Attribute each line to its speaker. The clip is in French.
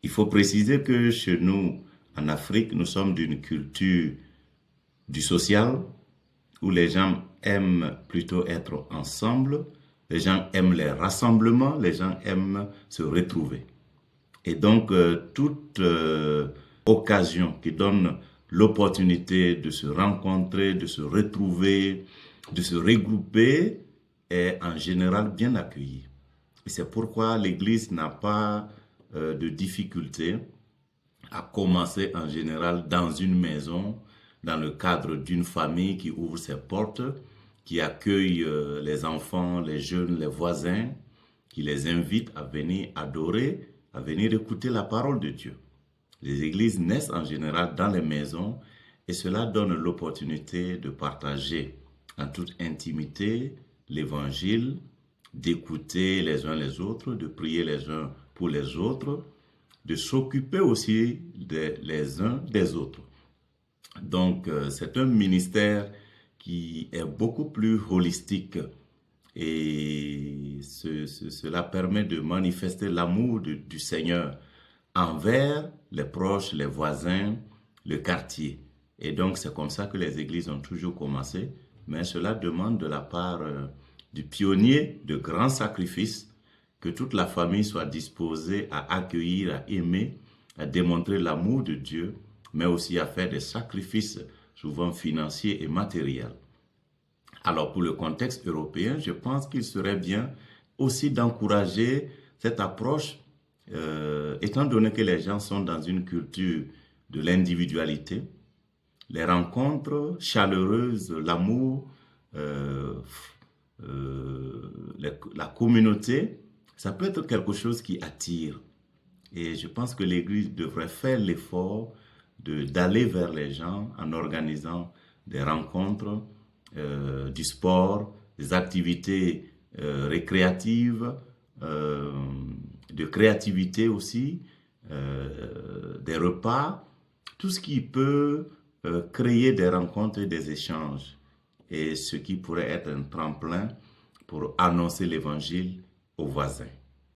Speaker 1: Il faut préciser que chez nous, en Afrique, nous sommes d'une culture du social, où les gens aiment plutôt être ensemble, les gens aiment les rassemblements, les gens aiment se retrouver. Et donc, toute occasion qui donne l'opportunité de se rencontrer, de se retrouver, de se regrouper, est en général bien accueillie. Et c'est pourquoi l'Église n'a pas de difficulté à commencer en général dans une maison, dans le cadre d'une famille qui ouvre ses portes, qui accueille les enfants, les jeunes, les voisins, qui les invite à venir adorer, à venir écouter la parole de Dieu. Les églises naissent en général dans les maisons et cela donne l'opportunité de partager en toute intimité l'évangile, d'écouter les uns les autres, de prier les uns pour les autres, de s'occuper aussi les uns des autres. Donc, c'est un ministère qui est beaucoup plus holistique et cela permet de manifester l'amour du Seigneur envers les proches, les voisins, le quartier. Et donc, c'est comme ça que les églises ont toujours commencé, mais cela demande de la part du pionnier de grands sacrifices, que toute la famille soit disposée à accueillir, à aimer, à démontrer l'amour de Dieu, mais aussi à faire des sacrifices souvent financiers et matériels. Alors pour le contexte européen, je pense qu'il serait bien aussi d'encourager cette approche, étant donné que les gens sont dans une culture de l'individualité, les rencontres chaleureuses, l'amour, la communauté, ça peut être quelque chose qui attire. Et je pense que l'Église devrait faire l'effort d'aller vers les gens en organisant des rencontres, du sport, des activités récréatives, de créativité aussi, des repas, tout ce qui peut créer des rencontres et des échanges, et ce qui pourrait être un tremplin pour annoncer l'évangile aux voisins.